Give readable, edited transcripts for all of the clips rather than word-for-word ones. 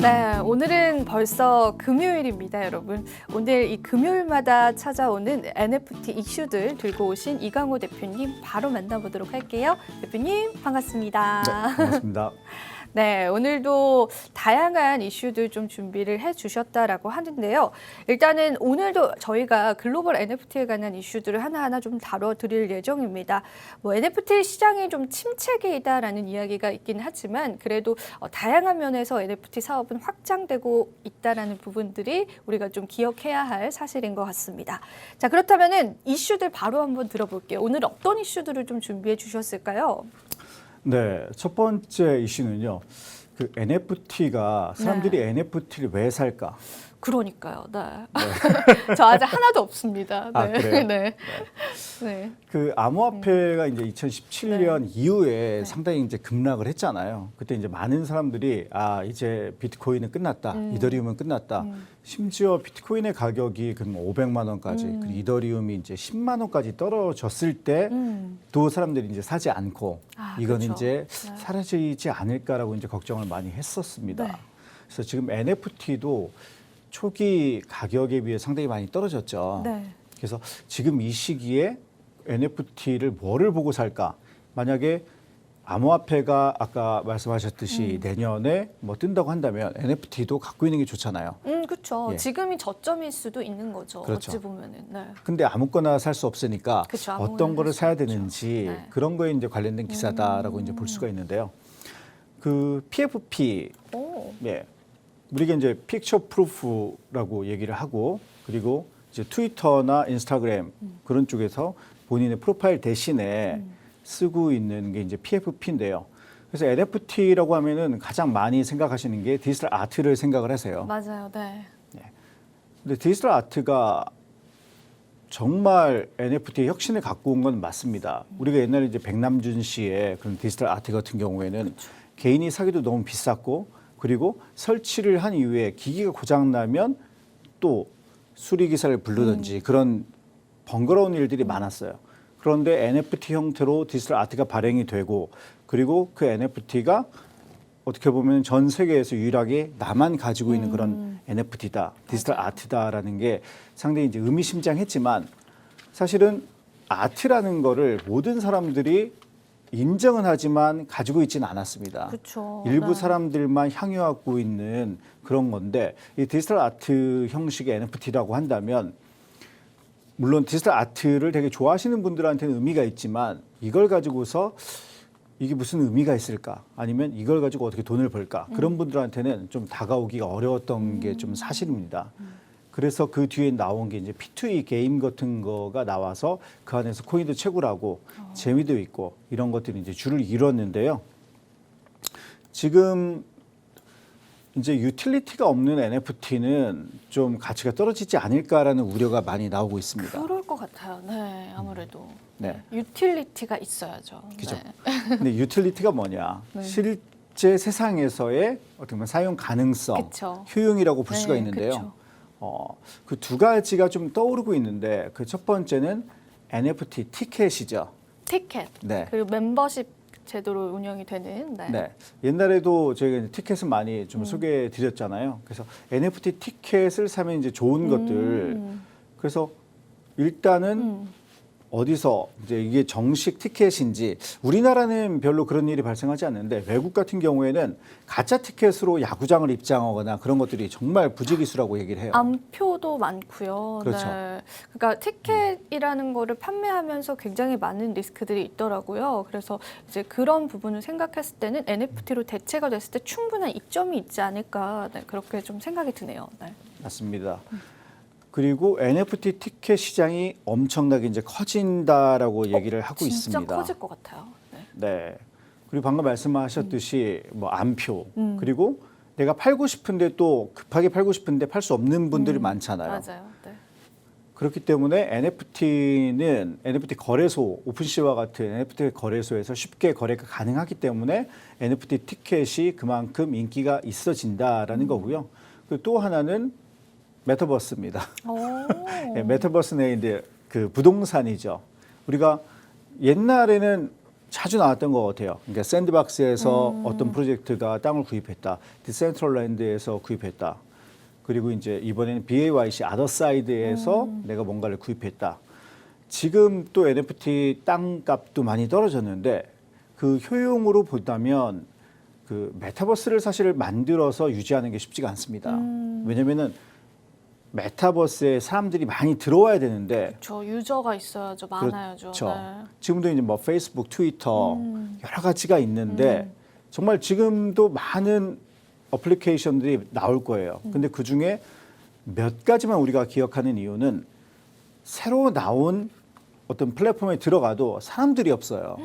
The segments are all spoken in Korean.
네, 오늘은 벌써 금요일입니다, 여러분. 오늘 이 금요일마다 찾아오는 NFT 이슈들 들고 오신 이강호 대표님 바로 만나보도록 할게요. 대표님, 반갑습니다. 네, 반갑습니다. 네, 오늘도 다양한 이슈들 좀 준비를 해주셨다라고 하는데요. 일단은 오늘도 저희가 글로벌 NFT에 관한 이슈들을 하나하나 좀 다뤄드릴 예정입니다. NFT 시장이 좀 침체기이다라는 이야기가 있긴 하지만 그래도 다양한 면에서 NFT 사업은 확장되고 있다라는 부분들이 우리가 좀 기억해야 할 사실인 것 같습니다. 자, 그렇다면은 이슈들 바로 한번 들어볼게요. 오늘 어떤 이슈들을 좀 준비해 주셨을까요? 네, 첫 번째 이슈는요. 그 NFT가 사람들이 NFT를 왜 살까? 그러니까요. 네. 저 아직 하나도 없습니다. 네. 아, 그래요? 네. 네. 그 암호화폐가 이제 2017년 이후에 네. 상당히 이제 급락을 했잖아요. 그때 이제 많은 사람들이 이제 비트코인은 끝났다, 이더리움은 끝났다. 심지어 비트코인의 가격이 그 500만 원까지, 그리고 이더리움이 이제 10만 원까지 떨어졌을 때도 사람들이 이제 사지 않고 이거는 그렇죠. 이제 네. 사라지지 않을까라고 이제 걱정을 많이 했었습니다. 네. 그래서 지금 NFT도 초기 가격에 비해 상당히 많이 떨어졌죠. 네. 그래서 지금 이 시기에 NFT를 뭐를 보고 살까? 만약에 암호화폐가 아까 말씀하셨듯이 내년에 뭐 뜬다고 한다면 NFT도 갖고 있는 게 좋잖아요. 그렇죠. 예. 지금이 저점일 수도 있는 거죠. 그렇죠. 어찌 보면은. 네. 근데 아무거나 살 수 없으니까 그쵸, 아무거나 어떤 거를 살 사야 수 없죠. 되는지 네. 그런 거에 이제 관련된 기사다라고 이제 볼 수가 있는데요. 그 PFP, 오. 예, 우리가 이제 픽처 프루프라고 얘기를 하고 그리고 이제 트위터나 인스타그램 그런 쪽에서 본인의 프로파일 대신에 쓰고 있는 게 이제 PFP인데요. 그래서 NFT라고 하면은 가장 많이 생각하시는 게 디지털 아트를 생각을 하세요. 맞아요. 네. 근데 디지털 아트가 정말 NFT의 혁신을 갖고 온 건 맞습니다. 우리가 옛날에 이제 백남준 씨의 그런 디지털 아트 같은 경우에는 개인이 사기도 너무 비쌌고 그리고 설치를 한 이후에 기기가 고장 나면 또 수리 기사를 부르든지 그런 번거로운 일들이 많았어요. 그런데 NFT 형태로 디지털 아트가 발행이 되고 그리고 그 NFT가 어떻게 보면 전 세계에서 유일하게 나만 가지고 있는 그런 NFT다, 디지털 아트다라는 게 상당히 이제 의미심장했지만 사실은 아트라는 거를 모든 사람들이 인정은 하지만 가지고 있지는 않았습니다. 그렇죠. 일부 네. 사람들만 향유하고 있는 그런 건데 이 디지털 아트 형식의 NFT라고 한다면 물론 디지털 아트를 되게 좋아하시는 분들한테는 의미가 있지만 이걸 가지고서 이게 무슨 의미가 있을까? 아니면 이걸 가지고 어떻게 돈을 벌까? 그런 분들한테는 좀 다가오기가 어려웠던 게 좀 사실입니다. 그래서 그 뒤에 나온 게 이제 P2E 게임 같은 거가 나와서 그 안에서 코인도 채굴하고 재미도 있고 이런 것들이 이제 줄을 이뤘는데요. 지금 이제 유틸리티가 없는 NFT는 좀 가치가 떨어지지 않을까라는 우려가 많이 나오고 있습니다. 그럴 것 같아요. 네, 아무래도. 네. 유틸리티가 있어야죠. 그죠. 네. 근데 유틸리티가 뭐냐? 네. 실제 세상에서의 어떻게 보면 사용 가능성, 그쵸. 효용이라고 볼 네, 수가 있는데요. 그쵸. 그 두 가지가 좀 떠오르고 있는데 그 첫 번째는 NFT 티켓이죠. 티켓. 네. 그리고 멤버십 제도로 운영이 되는. 네. 네. 옛날에도 저희가 이제 티켓을 많이 좀 소개해 드렸잖아요. 그래서 NFT 티켓을 사면 이제 좋은 것들. 그래서 일단은 어디서 이제 이게 정식 티켓인지 우리나라는 별로 그런 일이 발생하지 않는데 외국 같은 경우에는 가짜 티켓으로 야구장을 입장하거나 그런 것들이 정말 부지기수라고 얘기를 해요. 암표도 많고요. 그렇죠. 네. 그러니까 티켓이라는 거를 판매하면서 굉장히 많은 리스크들이 있더라고요. 그래서 이제 그런 부분을 생각했을 때는 NFT로 대체가 됐을 때 충분한 이점이 있지 않을까. 네, 그렇게 좀 생각이 드네요. 네. 맞습니다. 그리고 NFT 티켓 시장이 엄청나게 이제 커진다라고 얘기를 하고 진짜 있습니다. 커질 것 같아요. 네. 네. 그리고 방금 말씀하셨듯이 뭐 암표 그리고 내가 팔고 싶은데 또 급하게 팔고 싶은데 팔 수 없는 분들이 많잖아요. 맞아요. 네. 그렇기 때문에 NFT는 NFT 거래소, 오픈시와 같은 NFT 거래소에서 쉽게 거래가 가능하기 때문에 NFT 티켓이 그만큼 인기가 있어진다라는 거고요. 그리고 또 하나는 메타버스입니다. 네, 메타버스 내에 이제 그 부동산이죠. 우리가 옛날에는 자주 나왔던 것 같아요. 그러니까 샌드박스에서 어떤 프로젝트가 땅을 구입했다, 디센트럴랜드에서 구입했다. 그리고 이제 이번에는 BAYC 아더사이드에서 내가 뭔가를 구입했다. 지금 또 NFT 땅값도 많이 떨어졌는데 그 효용으로 보다면 그 메타버스를 사실 만들어서 유지하는 게 쉽지가 않습니다. 왜냐면은 메타버스에 사람들이 많이 들어와야 되는데 저 유저가 있어야죠. 많아야죠. 그렇죠. 네. 지금도 이제 뭐 페이스북, 트위터 여러 가지가 있는데 정말 지금도 많은 어플리케이션들이 나올 거예요. 근데 그 중에 몇 가지만 우리가 기억하는 이유는 새로 나온 어떤 플랫폼에 들어가도 사람들이 없어요.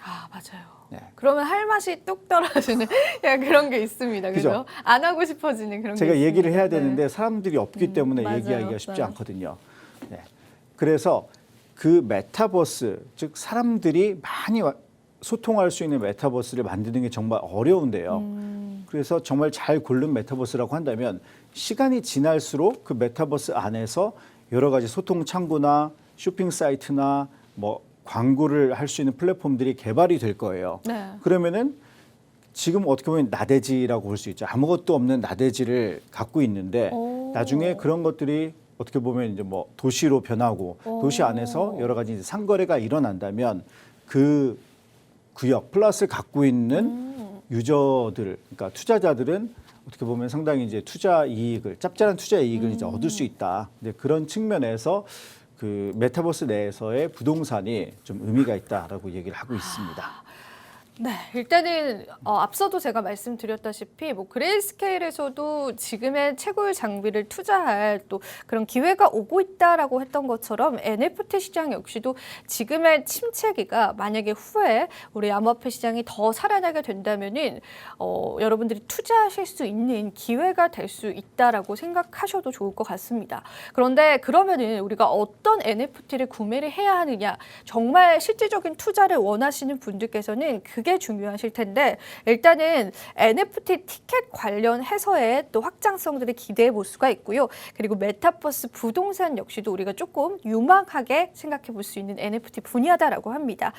아 맞아요. 네. 그러면 할 맛이 뚝 떨어지는 약간 그런 게 있습니다. 그죠? 그죠? 안 하고 싶어지는 그런 게 제가 있습니다. 얘기를 해야 네. 되는데 사람들이 없기 때문에 맞아요. 얘기하기가 쉽지 네. 않거든요. 네. 그래서 그 메타버스, 즉 사람들이 많이 소통할 수 있는 메타버스를 만드는 게 정말 어려운데요. 그래서 정말 잘 고른 메타버스라고 한다면 시간이 지날수록 그 메타버스 안에서 여러 가지 소통 창구나 쇼핑 사이트나 뭐 광고를 할 수 있는 플랫폼들이 개발이 될 거예요. 네. 그러면은 지금 어떻게 보면 나대지라고 볼 수 있죠. 아무것도 없는 나대지를 갖고 있는데 오. 나중에 그런 것들이 어떻게 보면 이제 뭐 도시로 변하고 오. 도시 안에서 여러 가지 이제 상거래가 일어난다면 그 구역 플러스를 갖고 있는 유저들, 그러니까 투자자들은 어떻게 보면 상당히 이제 투자 이익을 짭짤한 투자 이익을 이제 얻을 수 있다. 이제 그런 측면에서 그 메타버스 내에서의 부동산이 좀 의미가 있다라고 얘기를 하고 있습니다. 네, 일단은 앞서도 제가 말씀드렸다시피 뭐 그레이스케일에서도 지금의 최고의 장비를 투자할 또 그런 기회가 오고 있다라고 했던 것처럼 NFT 시장 역시도 지금의 침체기가 만약에 후에 우리 암호화폐 시장이 더 살아나게 된다면은 여러분들이 투자하실 수 있는 기회가 될 수 있다라고 생각하셔도 좋을 것 같습니다. 그런데 그러면은 우리가 어떤 NFT를 구매를 해야 하느냐? 정말 실질적인 투자를 원하시는 분들께서는 그게 중요하실 텐데 일단은 NFT 티켓 관련해서의 또 확장성들을 기대해 볼 수가 있고요. 그리고 메타버스 부동산 역시도 우리가 조금 유망하게 생각해 볼 수 있는 NFT 분야다라고 합니다.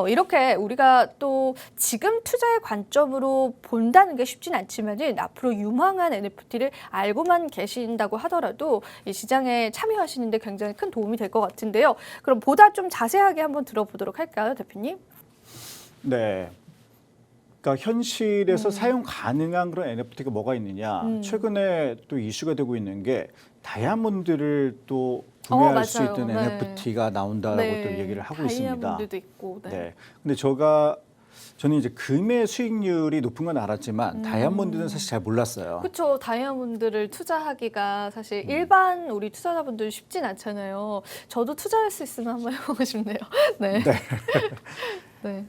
이렇게 우리가 또 지금 투자의 관점으로 본다는 게 쉽진 않지만은 앞으로 유망한 NFT를 알고만 계신다고 하더라도 이 시장에 참여하시는데 굉장히 큰 도움이 될 것 같은데요. 그럼 보다 좀 자세하게 한번 들어보도록 할까요, 대표님? 네. 그러니까 현실에서 사용 가능한 그런 NFT가 뭐가 있느냐. 최근에 또 이슈가 되고 있는 게 다이아몬드를 또 구매할 수 맞아요. 있는 네. NFT가 나온다라고 또 얘기를 하고 있습니다. 다이아몬드도 있고. 네. 네. 근데 저는 이제 금의 수익률이 높은 건 알았지만 다이아몬드는 사실 잘 몰랐어요. 그렇죠. 다이아몬드를 투자하기가 사실 일반 우리 투자자분들 쉽진 않잖아요. 저도 투자할 수 있으면 한번 해보고 싶네요. 네. 네.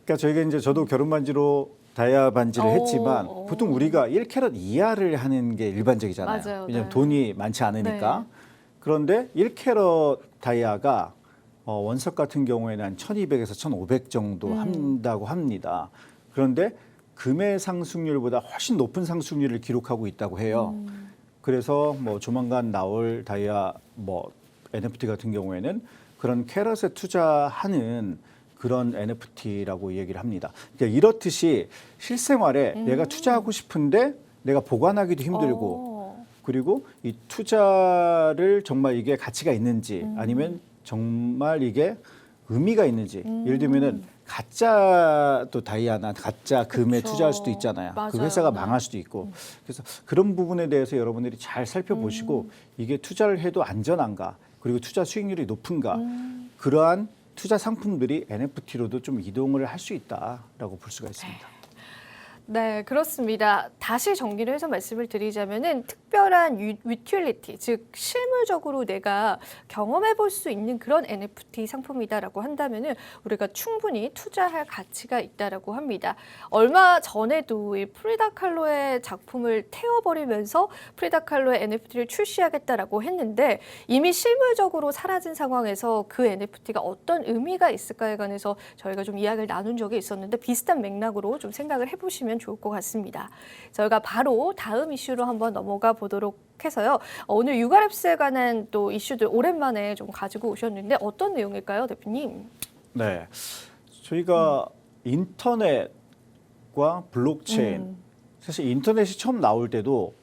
그러니까 저희가 이제 저도 결혼 반지로 다이아 반지를 했지만 오. 보통 우리가 1캐럿 이하를 하는 게 일반적이잖아요. 맞아요. 왜냐하면 네. 돈이 많지 않으니까. 네. 그런데 1캐럿 다이아가 원석 같은 경우에는 한 1200에서 1500 정도 한다고 합니다. 그런데 금의 상승률보다 훨씬 높은 상승률을 기록하고 있다고 해요. 그래서 뭐 조만간 나올 다이아 뭐 NFT 같은 경우에는 그런 캐럿에 투자하는 그런 NFT라고 얘기를 합니다. 그러니까 이렇듯이 실생활에 내가 투자하고 싶은데 내가 보관하기도 힘들고 그리고 이 투자를 정말 이게 가치가 있는지 아니면 정말 이게 의미가 있는지 예를 들면은 가짜 또 다이아나 가짜 금에 그쵸. 투자할 수도 있잖아요. 그 맞아요. 회사가 네. 망할 수도 있고 그래서 그런 부분에 대해서 여러분들이 잘 살펴보시고 이게 투자를 해도 안전한가 그리고 투자 수익률이 높은가 그러한 투자 상품들이 NFT로도 좀 이동을 할 수 있다라고 볼 수가 있습니다. 네, 그렇습니다. 다시 정리를 해서 말씀을 드리자면은 특별한 유틸리티, 즉 실물적으로 내가 경험해 볼 수 있는 그런 NFT 상품이다라고 한다면은 우리가 충분히 투자할 가치가 있다라고 합니다. 얼마 전에도 이 프리다 칼로의 작품을 태워버리면서 프리다 칼로의 NFT를 출시하겠다라고 했는데 이미 실물적으로 사라진 상황에서 그 NFT가 어떤 의미가 있을까에 관해서 저희가 좀 이야기를 나눈 적이 있었는데 비슷한 맥락으로 좀 생각을 해보시면 좋을 것 같습니다. 저희가 바로 다음 이슈로 한번 넘어가 보도록 해서요. 오늘 유가랩스에 관한 또 이슈들 오랜만에 좀 가지고 오셨는데 어떤 내용일까요, 대표님? 네, 저희가 인터넷과 블록체인 사실 인터넷이 처음 나올 때도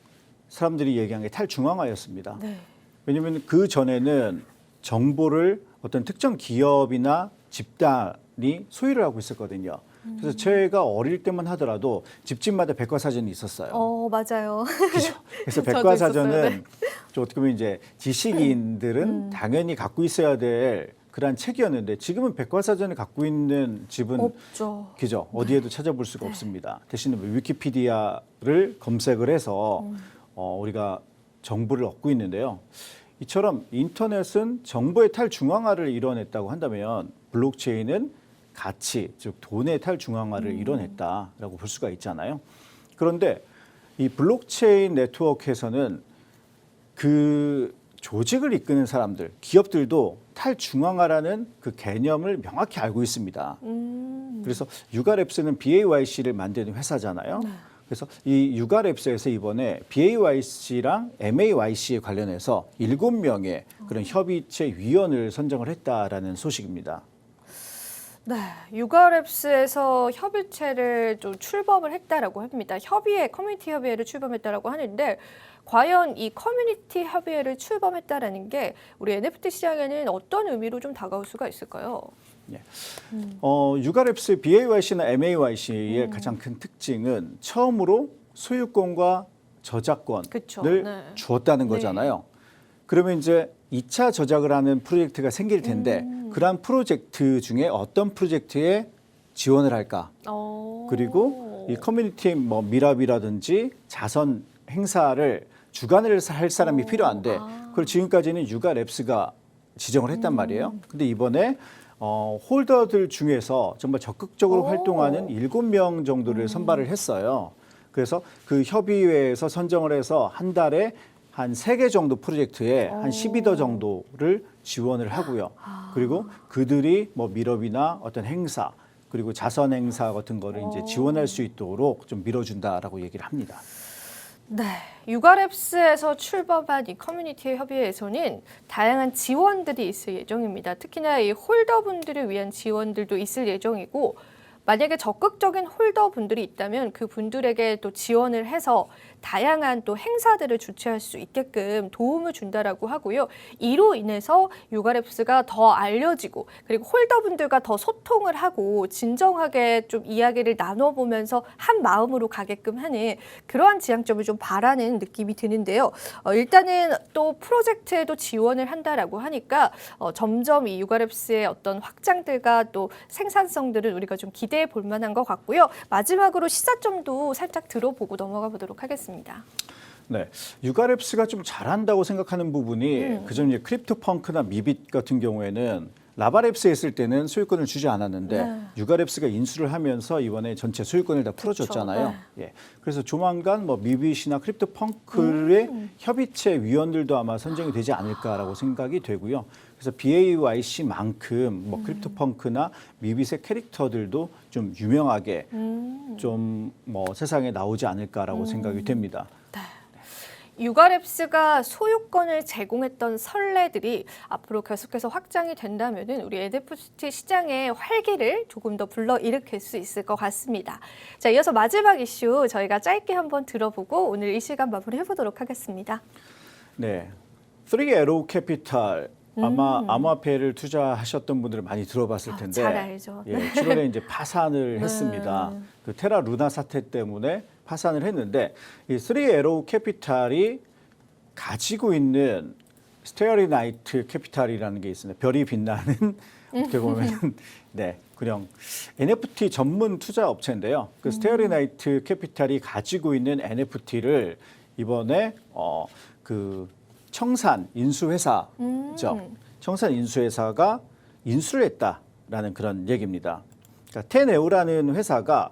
사람들이 얘기한 게 탈중앙화였습니다. 네. 왜냐하면 그 전에는 정보를 어떤 특정 기업이나 집단이 소유를 하고 있었거든요. 그래서 제가 어릴 때만 하더라도 집집마다 백과사전이 있었어요. 맞아요. 그죠? 그래서 저도 백과사전은 있었어요. 네. 좀 어떻게 보면 이제 지식인들은 당연히 갖고 있어야 될 그런 책이었는데 지금은 백과사전을 갖고 있는 집은 없죠. 그죠? 어디에도 찾아볼 수가 없습니다. 대신에 뭐 위키피디아를 검색을 해서 우리가 정보를 얻고 있는데요. 이처럼 인터넷은 정보의 탈중앙화를 이뤄냈다고 한다면 블록체인은 가치, 즉 돈의 탈중앙화를 이뤄냈다라고 볼 수가 있잖아요. 그런데 이 블록체인 네트워크에서는 그 조직을 이끄는 사람들, 기업들도 탈중앙화라는 그 개념을 명확히 알고 있습니다. 그래서 유가랩스는 BAYC를 만드는 회사잖아요. 그래서 이 유가랩스에서 이번에 BAYC랑 MAYC에 관련해서 7명의 그런 협의체 위원을 선정을 했다라는 소식입니다. 네, 유가랩스에서 협의체를 좀 출범을 했다라고 합니다. 커뮤니티 협의회를 출범했다라고 하는데 과연 이 커뮤니티 협의회를 출범했다라는 게 우리 NFT 시장에는 어떤 의미로 좀 다가올 수가 있을까요? 유가랩스 BAYC나 MAYC의 가장 큰 특징은 처음으로 소유권과 저작권을 그쵸, 네. 주었다는 거잖아요. 그러면 이제 2차 저작을 하는 프로젝트가 생길 텐데 그러한 프로젝트 중에 어떤 프로젝트에 지원을 할까? 그리고 이 커뮤니티 뭐 미랍이라든지 자선 행사를 주관을 할 사람이 필요한데 그걸 지금까지는 유가랩스가 지정을 했단 말이에요. 근데 이번에 홀더들 중에서 정말 적극적으로 활동하는 7명 정도를 선발을 했어요. 그래서 그 협의회에서 선정을 해서 한 달에 한 3개 정도 프로젝트에 한 12더 정도를 지원을 하고요. 그리고 그들이 뭐 밀업이나 어떤 행사 그리고 자선 행사 같은 거를 이제 지원할 수 있도록 좀 밀어준다라고 얘기를 합니다. 네, 유가랩스에서 출범한 이 커뮤니티 협의회에서는 다양한 지원들이 있을 예정입니다. 특히나 이 홀더분들을 위한 지원들도 있을 예정이고 만약에 적극적인 홀더분들이 있다면 그 분들에게 또 지원을 해서 다양한 또 행사들을 주최할 수 있게끔 도움을 준다라고 하고요. 이로 인해서 유가랩스가 더 알려지고 그리고 홀더분들과 더 소통을 하고 진정하게 좀 이야기를 나눠보면서 한 마음으로 가게끔 하는 그러한 지향점을 좀 바라는 느낌이 드는데요. 일단은 또 프로젝트에도 지원을 한다라고 하니까 점점 이 유가랩스의 어떤 확장들과 또 생산성들을 우리가 좀 기대해 볼 만한 것 같고요. 마지막으로 시사점도 살짝 들어보고 넘어가 보도록 하겠습니다. 네, 유가랩스가 좀 잘한다고 생각하는 부분이 그전 이제 크립토펑크나 미빗 같은 경우에는 라바랩스 했을 때는 소유권을 주지 않았는데 유가랩스가 인수를 하면서 이번에 전체 소유권을 다 풀어줬잖아요. 예, 그래서 조만간 뭐 미빗이나 크립토펑크의 협의체 위원들도 아마 선정이 되지 않을까라고 생각이 되고요. 그래서 BAYC만큼 뭐 크립토펑크나 미빗의 캐릭터들도 좀 유명하게 좀 뭐 세상에 나오지 않을까라고 생각이 됩니다. 유가랩스가 소유권을 제공했던 선례들이 앞으로 계속해서 확장이 된다면은 우리 NFT 시장의 활기를 조금 더 불러일으킬 수 있을 것 같습니다. 자, 이어서 마지막 이슈 저희가 짧게 한번 들어보고 오늘 이 시간 마무리해 보도록 하겠습니다. 네, 3Arrow Capital 아마 암호화폐를 투자하셨던 분들은 많이 들어봤을 텐데 잘 알죠. 예, 7월에 이제 파산을 했습니다. 그 테라 루나 사태 때문에 파산을 했는데 이 3Arrow 캐피탈이 가지고 있는 스테어리 나이트 캐피탈이라는 게 있습니다. 별이 빛나는 어떻게 보면 네, 그냥 NFT 전문 투자 업체인데요. 그 스테어리 나이트 캐피탈이 가지고 있는 NFT를 이번에 그 청산 인수회사죠. 청산 인수회사가 인수를 했다라는 그런 얘기입니다. 그러니까 텐에오라는 회사가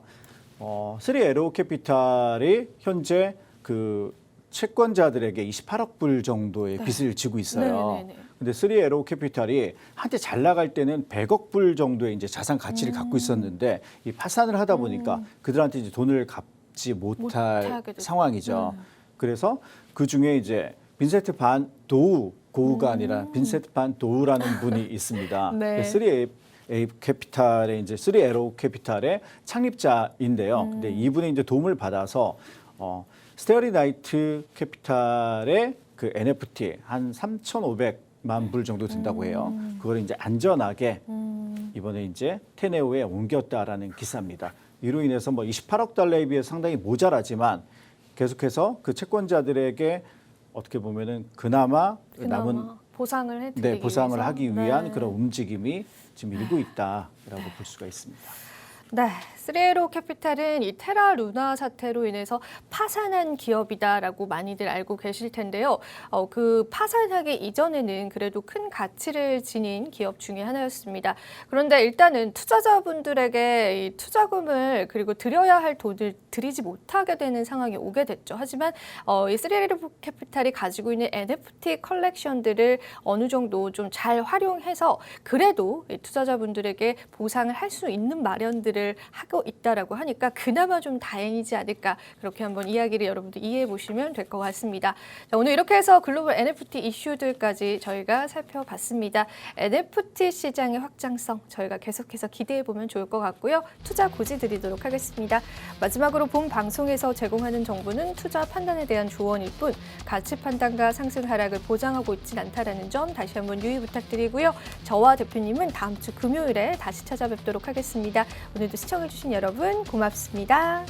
3에로 캐피탈이 현재 그 채권자들에게 28억 불 정도의 빚을 지고 있어요. 근데 3에로 캐피탈이 한때 잘 나갈 때는 100억 불 정도의 이제 자산 가치를 갖고 있었는데 이 파산을 하다 보니까 그들한테 이제 돈을 갚지 못할 상황이죠. 그래서 그 중에 이제 빈센트 반 도우 고우가 아니라 빈센트 반 도우라는 분이 있습니다. 네. A 캐피탈의 이제 3에로 캐피탈의 창립자인데요. 근데 이분의 이제 도움을 받아서 스테어리 나이트 캐피탈의 그 NFT 한 3,500만 불 정도 든다고 해요. 그걸 이제 안전하게 이번에 이제 테네오에 옮겼다라는 기사입니다. 이로 인해서 뭐 28억 달러에 비해 상당히 모자라지만 계속해서 그 채권자들에게 어떻게 보면은 그나마 남은 보상을 해드리기 보상을 위해서. 하기 위한 네. 그런 움직임이 지금 일고 있다라고 볼 수가 있습니다. 네, 3에로 캐피탈은 이 테라 루나 사태로 인해서 파산한 기업이다라고 많이들 알고 계실 텐데요. 그 파산하기 이전에는 그래도 큰 가치를 지닌 기업 중에 하나였습니다. 그런데 일단은 투자자분들에게 이 투자금을 그리고 드려야 할 돈을 드리지 못하게 되는 상황이 오게 됐죠. 하지만 이 3에로 캐피탈이 가지고 있는 NFT 컬렉션들을 어느 정도 좀 잘 활용해서 그래도 이 투자자분들에게 보상을 할 수 있는 마련들을 하고 있다라고 하니까 그나마 좀 다행이지 않을까 그렇게 한번 이야기를 여러분들 이해해 보시면 될 것 같습니다. 자, 오늘 이렇게 해서 글로벌 NFT 이슈들까지 저희가 살펴봤습니다. NFT 시장의 확장성 저희가 계속해서 기대해 보면 좋을 것 같고요. 투자 고지 드리도록 하겠습니다. 마지막으로 본 방송에서 제공하는 정보는 투자 판단에 대한 조언일 뿐 가치 판단과 상승 하락을 보장하고 있진 않다라는 점 다시 한번 유의 부탁드리고요. 저와 대표님은 다음 주 금요일에 다시 찾아뵙도록 하겠습니다. 오늘도 시청해주신 여러분 고맙습니다.